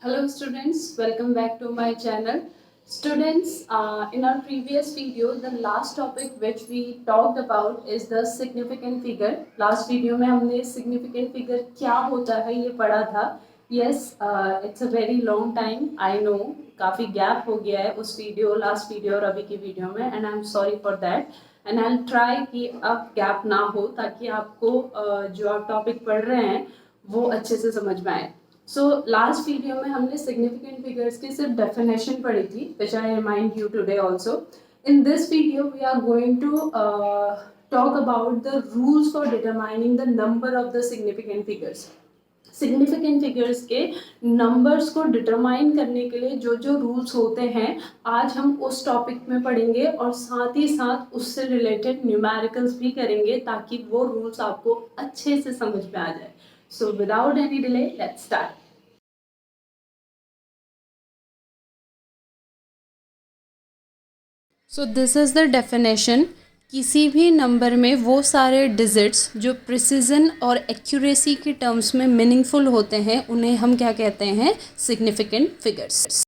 Hello students, welcome back to my channel. Students, in our previous video, the last topic which we talked about is the significant figure. Last video में हमने significant figure क्या होता है ये पढ़ा था. Yes, it's a very long time. I know, काफ़ी gap हो गया है उस video, last video और अभी की video में, and I'm sorry for that. And I'll try कि अब gap ना हो ताकि आपको जो आप topic पढ़ रहे हैं वो अच्छे से समझ में आए. सो लास्ट वीडियो में हमने सिग्निफिकेंट फिगर्स की सिर्फ डेफिनेशन पढ़ी थी which I remind you today also. In this video we are going to talk about the rules for determining the number of the significant figures. Significant figures के numbers को determine करने के लिए जो जो रूल्स होते हैं आज हम उस टॉपिक में पढ़ेंगे और साथ ही साथ उससे रिलेटेड न्यूमेरिकल्स भी करेंगे ताकि वो रूल्स आपको अच्छे से समझ में आ जाए. So without any delay, let's start. So this is the definition. किसी भी नंबर में वो सारे डिजिट्स जो प्रिसीजन और एक्यूरेसी के टर्म्स में मीनिंगफुल होते हैं उन्हें हम क्या कहते हैं? Significant figures.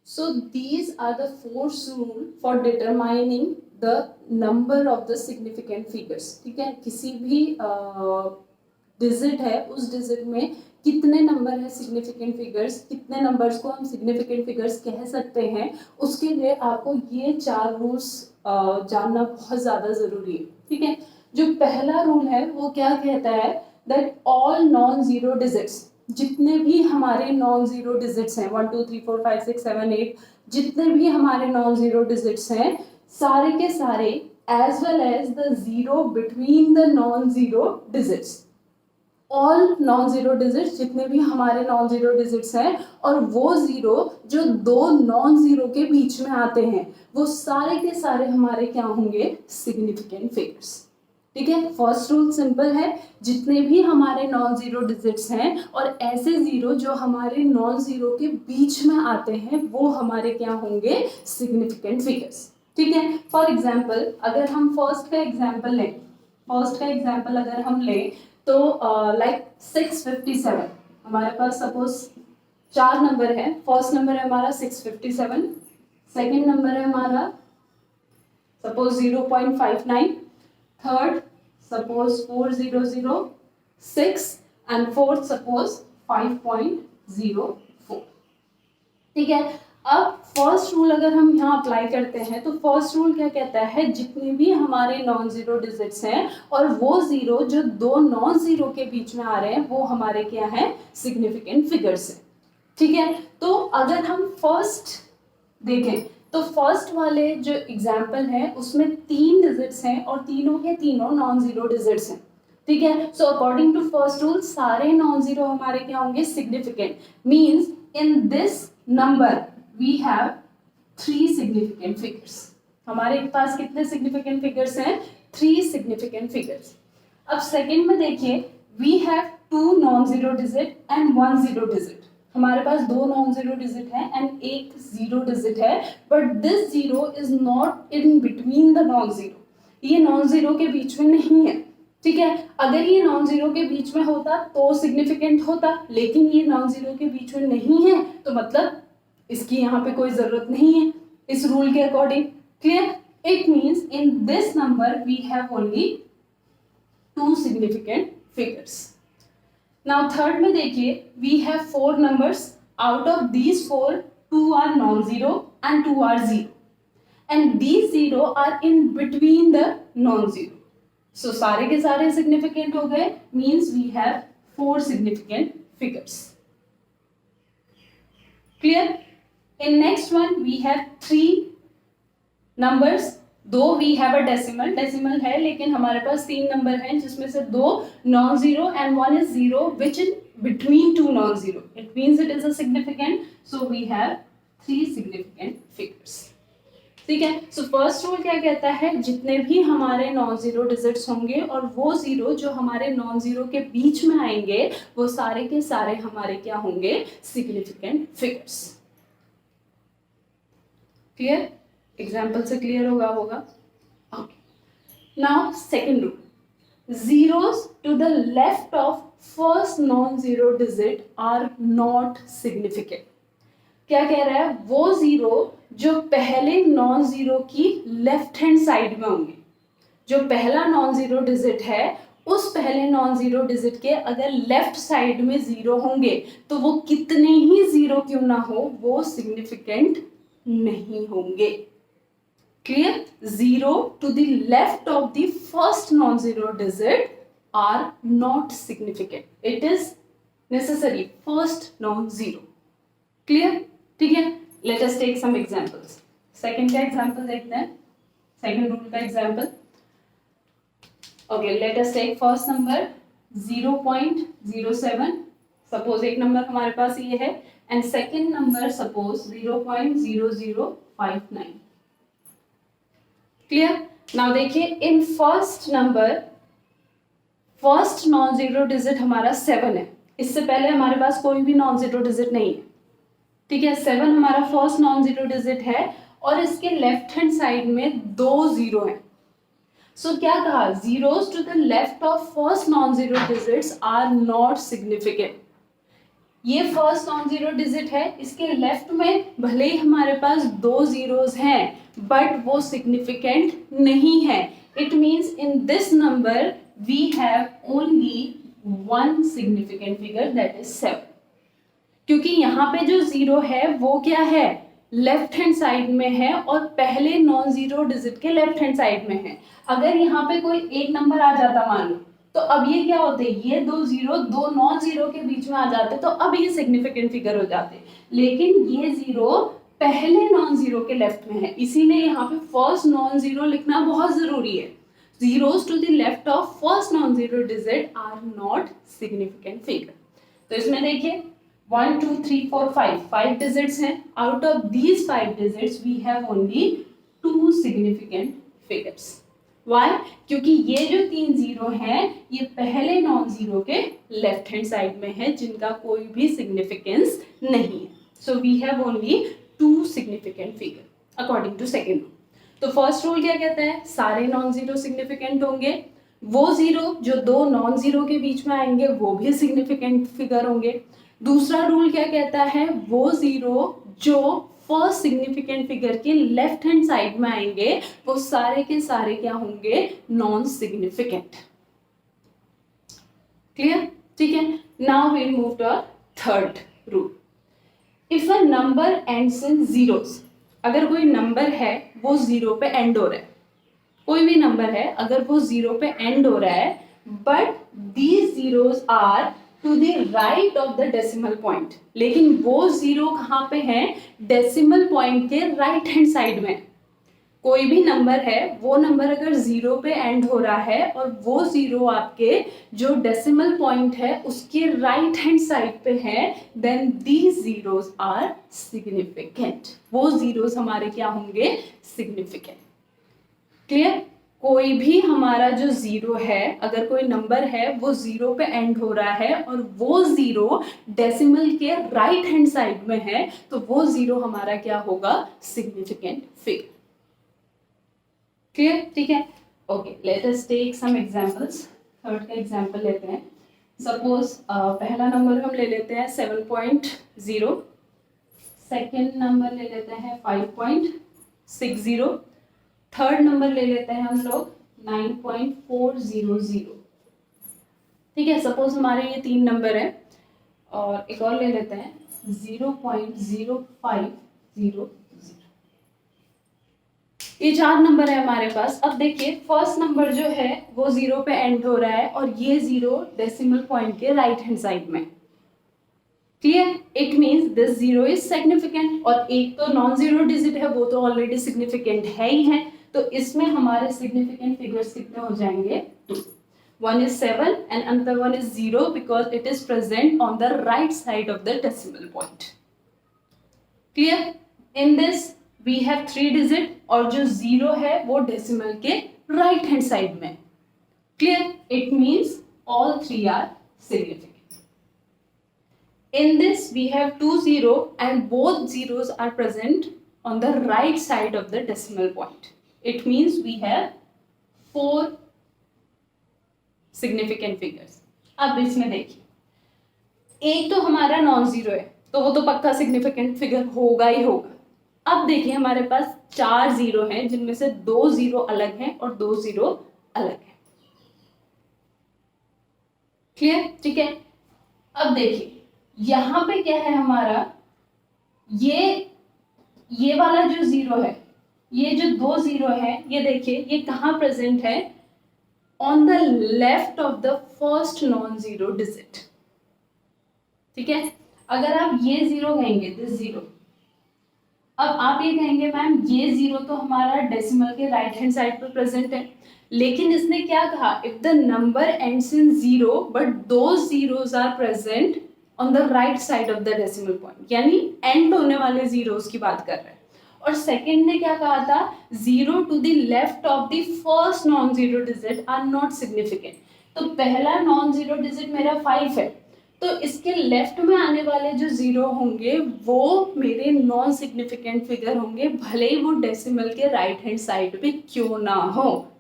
So these are the four rules for determining the number of the significant figures. ठीक है, किसी भी डिजिट है उस डिजिट में कितने नंबर है सिग्निफिकेंट फिगर्स, कितने नंबर्स को हम सिग्निफिकेंट फिगर्स कह सकते हैं, उसके लिए आपको ये चार रूल्स जानना बहुत ज़्यादा ज़रूरी है. ठीक है, जो पहला रूल है वो क्या कहता है? That all non zero digits, जितने भी हमारे नॉन जीरो डिजिट्स हैं 1 2 3 4 5 6 7 8, जितने भी हमारे नॉन जीरो डिजिट्स हैं सारे के सारे as well as the zero between the non zero digits, all non zero digits, जितने भी हमारे नॉन जीरो डिजिट्स हैं और वो जीरो जो दो नॉन जीरो के बीच में आते हैं वो सारे के सारे हमारे क्या होंगे? Significant figures. ठीक है, फर्स्ट रूल सिंपल है, जितने भी हमारे नॉन जीरो डिजिट्स हैं और ऐसे जीरो जो हमारे नॉन जीरो के बीच में आते हैं वो हमारे क्या होंगे? Significant figures. ठीक है, फॉर एग्जाम्पल अगर हम फर्स्ट का एग्जाम्पल लें, फर्स्ट का एग्जाम्पल अगर हम लें तो लाइक 657, हमारे पास सपोज चार नंबर है. फर्स्ट नंबर है हमारा 657, सेकेंड नंबर है हमारा suppose 0.59, third suppose 4006 and fourth suppose 5.04. ठीक है, अब फर्स्ट रूल अगर हम यहाँ अप्लाई करते हैं तो फर्स्ट रूल क्या कहता है? जितने भी हमारे नॉन जीरो डिजिट्स हैं और वो जीरो जो दो नॉन जीरो के बीच में आ रहे हैं वो हमारे क्या है? सिग्निफिकेंट फिगर्स है. ठीक है, तो अगर हम फर्स्ट देखें तो फर्स्ट वाले जो एग्जाम्पल है उसमें तीन डिजिट्स हैं और तीनों के तीनों नॉन जीरो डिजिट्स हैं. ठीक है, so according to first rule सारे नॉन जीरो हमारे क्या होंगे? Significant. Means in this number we have three significant figures. हमारे पास कितने सिग्निफिकेंट फिगर्स हैं? Three significant figures. अब सेकेंड में देखिए, we have two non zero digit and one zero digit. हमारे पास दो नॉन जीरो डिजिट है एंड एक जीरो डिजिट है, but this zero is not in between the non zero. ये नॉन जीरो के बीच में नहीं है. ठीक है, अगर ये नॉन जीरो के बीच में होता तो सिग्निफिकेंट होता, लेकिन ये नॉन जीरो के बीच में नहीं है तो मतलब इसकी यहाँ पे कोई जरूरत नहीं है इस रूल के according. Clear? It means in this number we have only two significant figures. Now third में देखिए, we have four numbers. Out of these four two are non zero and two are zero and these zero are in between the non zero. So सारे के सारे significant हो गए. Means we have four significant figures. Clear? In next one we have three numbers. दो we have a decimal है लेकिन हमारे पास तीन नंबर हैं जिसमें से दो non zero and one is zero which in between two non zero. It means it is a significant. So we have three significant figures. ठीक है, सो फर्स्ट रूल क्या कहता है? जितने भी हमारे नॉन जीरो डिजिट्स होंगे और वो जीरो जो हमारे नॉन जीरो के बीच में आएंगे वो सारे के सारे हमारे क्या होंगे? Significant figures. क्लियर? एग्जाम्पल से क्लियर होगा. Okay, now second rule. zeros to the left of first non-zero digit are not significant. क्या कह रहा है? वो जीरो जो पहले नॉन जीरो की लेफ्ट हैंड साइड में होंगे, जो पहला नॉन जीरो डिजिट है उस पहले नॉन जीरो डिजिट के अगर लेफ्ट साइड में जीरो होंगे तो वो कितने ही जीरो क्यों ना हो वो सिग्निफिकेंट नहीं होंगे. Clear? Zero to the left of the first non zero digit are not significant. It is necessary first non zero. Clear? ठीक है. Let us take some examples. Second का एग्जांपल देखते हैं. सेकंड रूल का example. Okay, let us take first number 0.07. Suppose एक number हमारे पास ये है and second number suppose 0.0059. Clear? Now देखिए in first number first non zero digit हमारा 7 है. इससे पहले हमारे पास कोई भी नॉन जीरो डिजिट नहीं है. ठीक है. 7 हमारा फर्स्ट नॉन जीरो डिजिट है और इसके लेफ्ट हैंड साइड में 2 जीरो है. सो क्या कहा? Zeros to the left of first non zero digits are not significant. ये फर्स्ट नॉन जीरो डिजिट है, इसके लेफ्ट में भले ही हमारे पास 2 जीरोस हैं बट वो सिग्निफिकेंट नहीं है. It means in this number we have only one significant figure that is 7. क्योंकि यहाँ पे जो जीरो है वो क्या है? लेफ्ट हैंड साइड में है और पहले नॉन जीरो डिजिट के लेफ्ट हैंड साइड में है. अगर यहाँ पे कोई एक नंबर आ जाता मान लो तो अब ये क्या होते? ये 2 जीरो 2 नॉन जीरो के बीच में आ जाते तो अब ये सिग्निफिकेंट फिगर हो जाते. लेकिन ये जीरो पहले नॉन जीरो के लेफ्ट में है, इसीलिए यहाँ पे फर्स्ट नॉन जीरो लिखना बहुत जरूरी है. Zeros to the left of first non zero digit are not significant figure. तो इसमें देखिए 1 2 3 4 5 डिजिट्स हैं. Out of these 5 digits we have only 2 significant figures. Why? क्योंकि ये जो 3 जीरो हैं ये पहले नॉन जीरो के लेफ्ट हैंड साइड में है जिनका कोई भी सिग्निफिकेंस नहीं है. So we have only 2 significant figure according to second rule. तो फर्स्ट रूल क्या कहता है? सारे नॉन जीरो सिग्निफिकेंट होंगे. वो जीरो जो 2 नॉन जीरो के बीच में आएंगे वो भी सिग्निफिकेंट फिगर होंगे. दूसरा रूल क्या कहता है? वो जीरो जो फर्स्ट सिग्निफिकेंट फिगर के लेफ्ट हैंड साइड में आएंगे वो सारे के सारे क्या होंगे? Non significant. क्लियर? ठीक है. Now we move to third rule. If a number ends in zeros, अगर कोई नंबर है वो जीरो पे एंड हो रहा है, कोई भी नंबर है अगर वो जीरो पे एंड हो रहा है but these zeros are to the right of the decimal point, लेकिन वो जीरो कहाँ पे है? डेसिमल पॉइंट के राइट हैंड साइड में. कोई भी नंबर है वो नंबर अगर जीरो पे एंड हो रहा है और वो जीरो आपके जो डेसिमल पॉइंट है उसके राइट हैंड साइड पे है then these zeros are significant. वो जीरोस हमारे क्या होंगे? सिग्निफिकेंट. क्लियर? कोई भी हमारा जो जीरो है अगर कोई नंबर है वो जीरो पे एंड हो रहा है और वो जीरो डेसिमल के राइट हैंड साइड में है तो वो जीरो हमारा क्या होगा? Significant figure. क्लियर? ठीक है. Okay, let us take some examples. Third का एग्जांपल लेते हैं. सपोज पहला नंबर हम ले लेते हैं 7.0. सेकेंड नंबर ले लेते हैं 5.60. थर्ड नंबर ले लेते हैं हम लोग 9.400. ठीक है. सपोज हमारे ये 3 नंबर है और एक और ले लेते हैं 0.0500. ये 4 नंबर है हमारे पास. अब देखिए फर्स्ट नंबर जो है वो जीरो पे एंड हो रहा है और ये जीरो डेसिमल पॉइंट के राइट हैंड साइड में. Clear? It means this zero is significant. और एक तो नॉन जीरो डिजिट है वो तो ऑलरेडी सिग्निफिकेंट है ही है. तो इसमें हमारे सिग्निफिकेंट फिगर्स कितने हो जाएंगे? 2. One is 7 and another one is 0 because it is present on the right side of the decimal point. Clear? In this we have 3 digit और जो 0 है वो decimal के right hand side में. Clear? It means all 3 are significant. In this we have 2 0 and both zeros are present on the right side of the decimal point. It means we have 4 significant figures. अब इसमें देखिए, एक तो हमारा non zero है तो वो तो पक्का सिग्निफिकेंट फिगर होगा ही होगा। अब देखिए हमारे पास 4 जीरो हैं जिनमें से 2 जीरो अलग हैं और 2 जीरो अलग हैं। क्लियर? ठीक है। अब देखिए यहां पे क्या है हमारा, ये वाला जो जीरो है, ये जो 2 जीरो है, ये देखिए ये कहाँ प्रेजेंट है, on the left of the first non zero digit. ठीक है। अगर आप ये जीरो कहेंगे, दिस जीरो, अब आप ये कहेंगे मैम ये जीरो तो हमारा डेसिमल के राइट हैंड साइड पर प्रेजेंट है, लेकिन इसने क्या कहा, if the number ends in zero but those zeros are present on the right side of the decimal point, यानी एंड होने वाले जीरोस की बात कर रहे हैं। और सेकंड ने क्या कहा था, zero to the left of the first non zero digit are not significant. तो पहला नॉन जीरो डिजिट मेरा 5 है, तो इसके लेफ्ट में आने वाले जो जीरो होंगे वो मेरे नॉन सिग्निफिकेंट फिगर होंगे, भले ही वो डेसिमल के राइट हैंड साइड पे क्यों ना हो।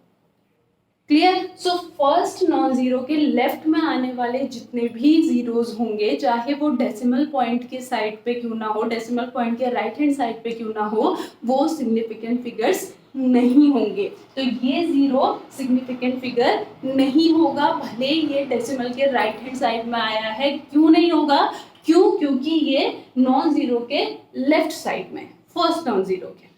Clear? So first non zero के लेफ्ट में आने वाले जितने भी जीरोस होंगे, चाहे वो डेसिमल पॉइंट के साइड पे क्यों ना हो, डेसिमल पॉइंट के राइट हैंड साइड पे क्यों ना हो, वो सिग्निफिकेंट फिगर्स नहीं होंगे। तो ये जीरो सिग्निफिकेंट फिगर नहीं होगा, भले ये डेसिमल के राइट हैंड साइड में आया है। क्यों नहीं होगा? क्योंकि ये नॉन जीरो के लेफ्ट साइड में, फर्स्ट नॉन जीरो के।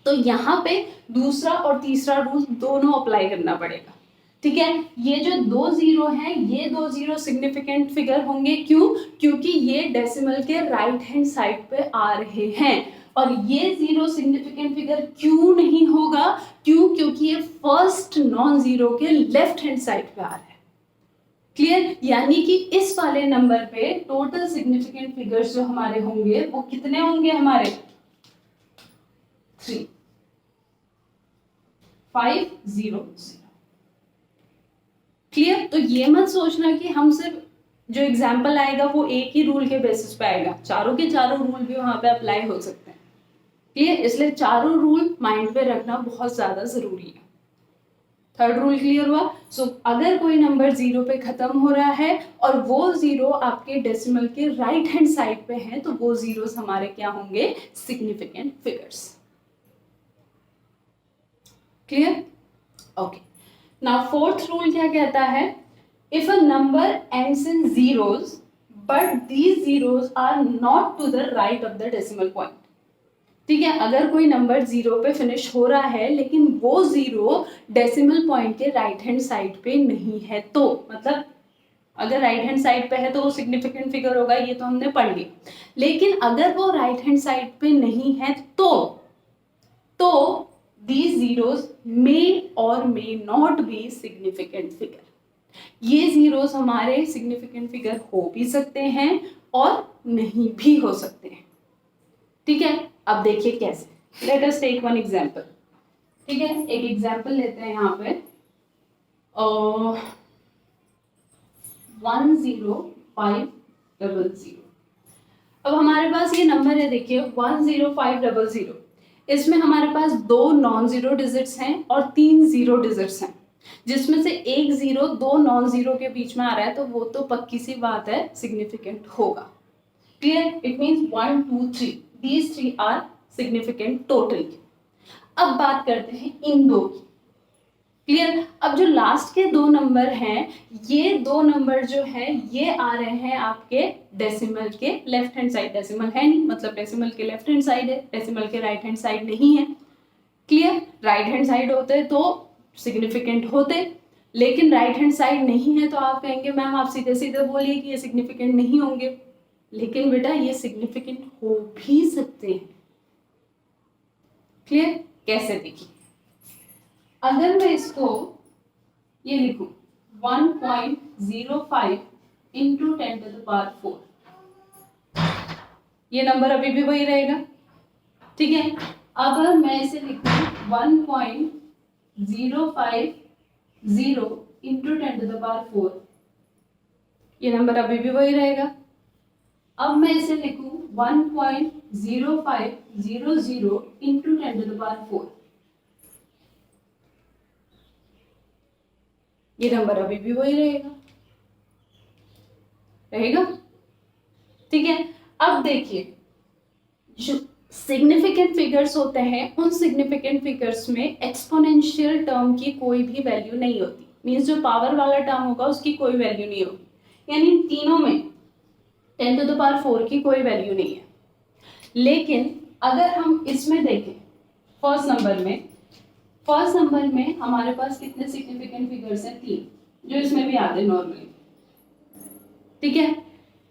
तो यहाँ पे दूसरा और तीसरा रूल दोनों अप्लाई करना पड़ेगा। ठीक है। ये जो 2 जीरो हैं, ये 2 जीरो सिग्निफिकेंट फिगर होंगे। क्यों? क्योंकि ये डेसिमल के राइट हैंड साइड पे आ रहे हैं। और ये जीरो सिग्निफिकेंट फिगर क्यों नहीं होगा? क्योंकि ये फर्स्ट नॉन जीरो के लेफ्ट हैंड साइड पे आ रहा है। क्लियर? यानी कि इस वाले नंबर पे टोटल सिग्निफिकेंट फिगर्स जो हमारे होंगे वो कितने होंगे, हमारे 3, 5, 0, 0। क्लियर? तो ये मत सोचना कि हम सिर्फ जो एग्जाम्पल आएगा वो एक ही रूल के बेसिस पे आएगा, चारों के चारों रूल भी वहां पे अप्लाई हो सकते हैं। क्लियर? इसलिए चारों रूल माइंड पे रखना बहुत ज्यादा जरूरी है। थर्ड रूल क्लियर हुआ? सो अगर कोई नंबर जीरो पे खत्म हो रहा है और वो जीरो आपके डेसिमल के राइट हैंड साइड पे है, तो वो जीरोस हमारे क्या होंगे, significant figures. Clear? Okay. Now fourth rule क्या कहता है, if a number ends in zeros but these zeros are not to the right of the decimal point. ठीक है। अगर कोई नंबर जीरो पे फिनिश हो रहा है लेकिन वो जीरो डेसिमल पॉइंट के राइट हैंड साइड पे नहीं है, तो मतलब अगर राइट हैंड साइड पे है तो वो सिग्निफिकेंट फिगर होगा, ये तो हमने पढ़ लिया। लेकिन अगर वो राइट हैंड साइड पे नहीं है तो these zeros may or may not be significant figure। ये जीरोस हमारे सिग्निफिकेंट फिगर हो भी सकते हैं और नहीं भी हो सकते हैं। ठीक है। अब देखिए कैसे, let us take one example. ठीक है, एक एग्जांपल लेते हैं यहाँ पे 10500। अब हमारे पास ये नंबर है, देखिए 10500। इसमें हमारे पास 2 नॉन जीरो डिजिट्स हैं और 3 जीरो डिजिट्स हैं, जिसमें से एक जीरो 2 नॉन जीरो के बीच में आ रहा है, तो वो तो पक्की सी बात है सिग्निफिकेंट होगा। Clear? It means 1, 2, 3, these 3 are significant totally. अब बात करते हैं इन दो की। क्लियर? अब जो लास्ट के 2 नंबर हैं, ये 2 नंबर जो है ये आ रहे हैं आपके डेसिमल के लेफ्ट हैंड साइड। डेसिमल है नहीं, मतलब डेसिमल के लेफ्ट हैंड साइड है, डेसिमल के राइट हैंड साइड नहीं है। क्लियर? राइट हैंड साइड होते तो सिग्निफिकेंट होते, लेकिन राइट हैंड साइड नहीं है, तो आप कहेंगे मैम आप सीधे सीधे बोलिए कि ये सिग्निफिकेंट नहीं होंगे। लेकिन बेटा ये सिग्निफिकेंट हो भी सकते हैं। क्लियर? कैसे? देखिए, अगर मैं इसको ये लिखूं 1.05 इंटू 10⁴, ये नंबर अभी भी वही रहेगा। ठीक है। अब मैं इसे लिखूं 1.050 इंटू 10⁴, ये नंबर अभी भी वही रहेगा। अब मैं इसे लिखूं 1.0500 इंटू 10⁴, ये नंबर अभी भी वही रहेगा, रहेगा। ठीक है, अब देखिए जो सिग्निफिकेंट फिगर्स होते हैं उन सिग्निफिकेंट फिगर्स में एक्सपोनेंशियल टर्म की कोई भी वैल्यू नहीं होती, मीन्स जो पावर वाला टर्म होगा उसकी कोई वैल्यू नहीं होगी, यानी इन तीनों में 10⁴ की कोई वैल्यू नहीं है। लेकिन अगर हम इसमें देखें फर्स्ट नंबर में हमारे पास कितने सिग्निफिकेंट फिगर्स हैं, 3, जो इसमें भी आते हैं नॉर्मली। ठीक है,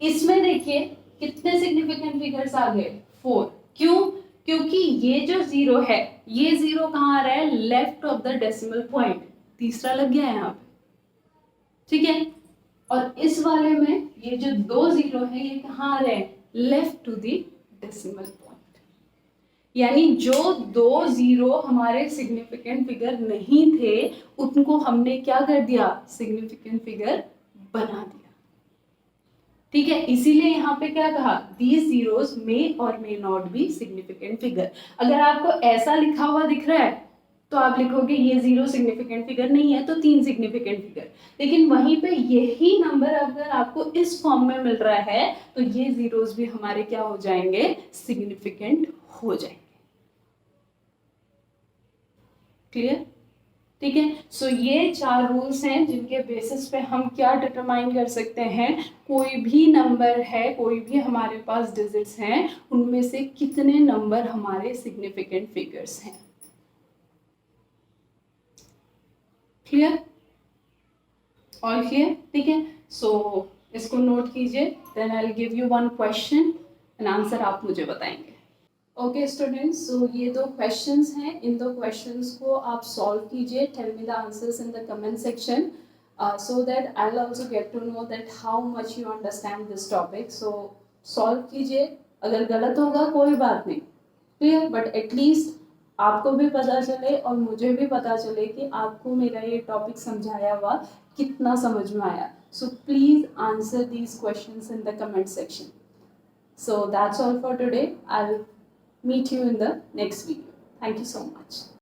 इसमें देखिए कितने सिग्निफिकेंट फिगर्स आ गए, 4। क्यों? क्योंकि ये जो 0 है, ये 0 कहाँ आ रहा है, left of the decimal point, तीसरा लग गया है यहाँ पे। ठीक है, और इस वाले में ये जो 2 0 है ये कहाँ आ रहे हैं, left to the decimal point, यानी जो 2 0 हमारे सिग्निफिकेंट फिगर नहीं थे उनको हमने क्या कर दिया, सिग्निफिकेंट फिगर बना दिया। ठीक है, इसीलिए यहाँ पे क्या कहा, these zeros may or may not be significant figure। अगर आपको ऐसा लिखा हुआ दिख रहा है तो आप लिखोगे ये 0 सिग्निफिकेंट फिगर नहीं है, तो 3 सिग्निफिकेंट फिगर। लेकिन वहीं पे यही नंबर अगर आपको इस फॉर्म में मिल रहा है तो ये जीरोस भी हमारे क्या हो जाएंगे, सिग्निफिकेंट हो जाएंगे। क्लियर? ठीक है, सो ये 4 रूल्स हैं जिनके बेसिस पे हम क्या डिटरमाइन कर सकते हैं, कोई भी नंबर है, कोई भी हमारे पास डिजिट्स हैं, उनमें से कितने नंबर हमारे सिग्निफिकेंट फिगर्स हैं। क्लियर? All clear? ठीक है, सो इसको नोट कीजिए, then I will give you one question and answer आप मुझे बताएंगे। ओके स्टूडेंट्स, सो ये 2 क्वेश्चंस हैं, इन 2 क्वेश्चंस को आप सॉल्व कीजिए, tell me the answers in the comment section, so that I'll also get to know that how much you understand this topic। so solve कीजिए, अगर गलत होगा कोई बात नहीं, क्लियर, बट एटलीस्ट आपको भी पता चले और मुझे भी पता चले कि आपको मेरा ये टॉपिक समझाया हुआ कितना समझ में आया। So please answer these questions in the comment section. So that's all for today. I'll meet you in the next video. Thank you so much.